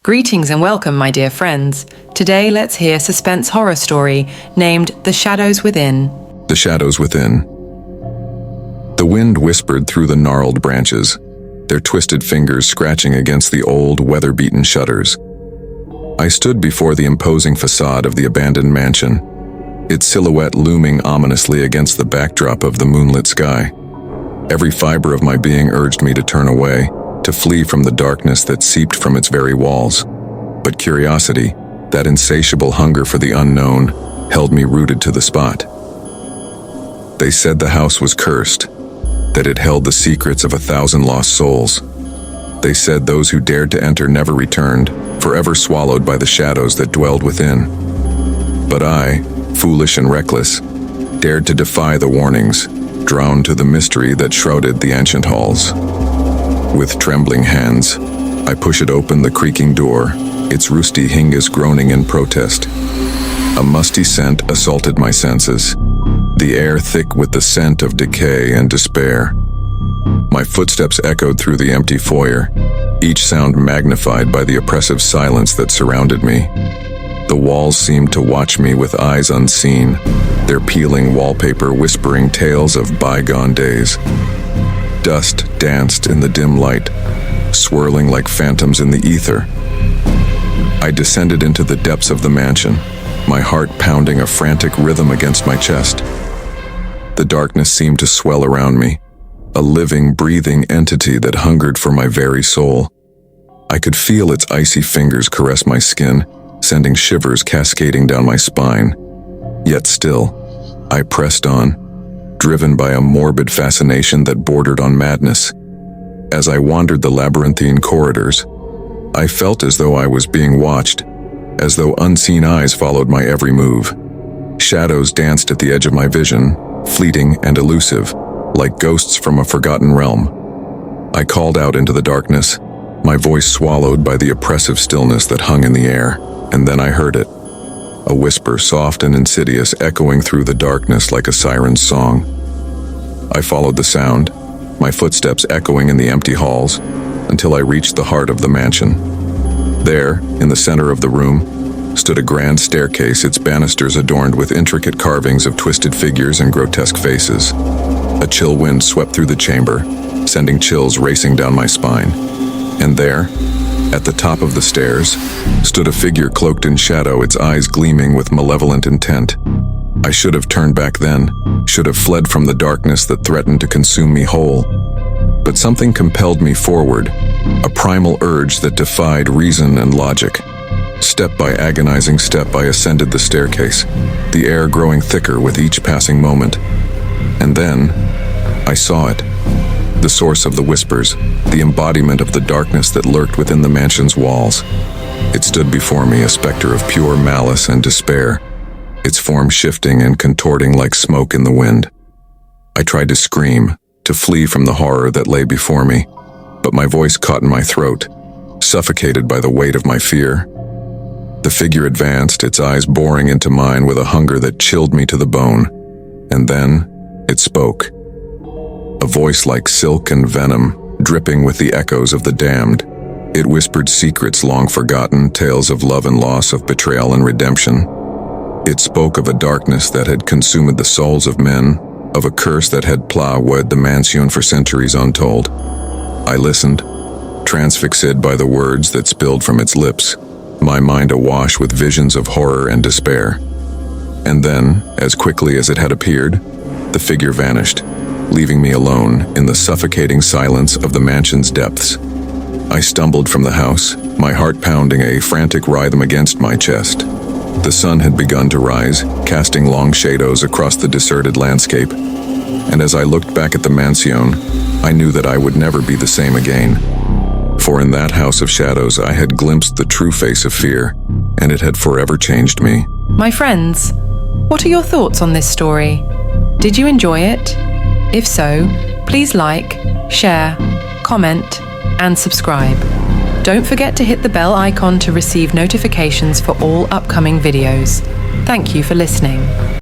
Greetings and welcome, my dear friends. Today, let's hear suspense horror story named The Shadows Within. The Shadows Within. The wind whispered through the gnarled branches, their twisted fingers scratching against the old, weather-beaten shutters. I stood before the imposing facade of the abandoned mansion, its silhouette looming ominously against the backdrop of the moonlit sky. Every fiber of my being urged me to turn away, to flee from the darkness that seeped from its very walls. But curiosity, that insatiable hunger for the unknown, held me rooted to the spot. They said the house was cursed, that it held the secrets of 1,000 lost souls. They said those who dared to enter never returned, forever swallowed by the shadows that dwelled within. But I, foolish and reckless, dared to defy the warnings, drawn to the mystery that shrouded the ancient halls. With trembling hands, I pushed open the creaking door, its rusty hinges groaning in protest. A musty scent assaulted my senses, the air thick with the scent of decay and despair. My footsteps echoed through the empty foyer, each sound magnified by the oppressive silence that surrounded me. The walls seemed to watch me with eyes unseen, their peeling wallpaper whispering tales of bygone days. Dust danced in the dim light, swirling like phantoms in the ether. I descended into the depths of the mansion, my heart pounding a frantic rhythm against my chest. The darkness seemed to swell around me, a living, breathing entity that hungered for my very soul. I could feel its icy fingers caress my skin, sending shivers cascading down my spine. Yet still, I pressed on, driven by a morbid fascination that bordered on madness. As I wandered the labyrinthine corridors, I felt as though I was being watched, as though unseen eyes followed my every move. Shadows danced at the edge of my vision, fleeting and elusive, like ghosts from a forgotten realm. I called out into the darkness, my voice swallowed by the oppressive stillness that hung in the air, and then I heard it. A whisper, soft and insidious, echoing through the darkness like a siren's song. I followed the sound, my footsteps echoing in the empty halls, until I reached the heart of the mansion. There, in the center of the room, stood a grand staircase, its banisters adorned with intricate carvings of twisted figures and grotesque faces. A chill wind swept through the chamber, sending chills racing down my spine. And there, at the top of the stairs, stood a figure cloaked in shadow, its eyes gleaming with malevolent intent. I should have turned back then, should have fled from the darkness that threatened to consume me whole. But something compelled me forward, a primal urge that defied reason and logic. Step by agonizing step, I ascended the staircase, the air growing thicker with each passing moment. And then, I saw it. The source of the whispers, the embodiment of the darkness that lurked within the mansion's walls. It stood before me, a specter of pure malice and despair, its form shifting and contorting like smoke in the wind. I tried to scream, to flee from the horror that lay before me, but my voice caught in my throat, suffocated by the weight of my fear. The figure advanced, its eyes boring into mine with a hunger that chilled me to the bone. And then, it spoke. A voice like silk and venom, dripping with the echoes of the damned. It whispered secrets long forgotten, tales of love and loss, of betrayal and redemption. It spoke of a darkness that had consumed the souls of men, of a curse that had plowed the mansion for centuries untold. I listened, transfixed by the words that spilled from its lips, my mind awash with visions of horror and despair. And then, as quickly as it had appeared, the figure vanished, leaving me alone in the suffocating silence of the mansion's depths. I stumbled from the house, my heart pounding a frantic rhythm against my chest. The sun had begun to rise, casting long shadows across the deserted landscape. And as I looked back at the mansion, I knew that I would never be the same again. For in that house of shadows, I had glimpsed the true face of fear, and it had forever changed me. My friends, what are your thoughts on this story? Did you enjoy it? If so, please like, share, comment, and subscribe. Don't forget to hit the bell icon to receive notifications for all upcoming videos. Thank you for listening.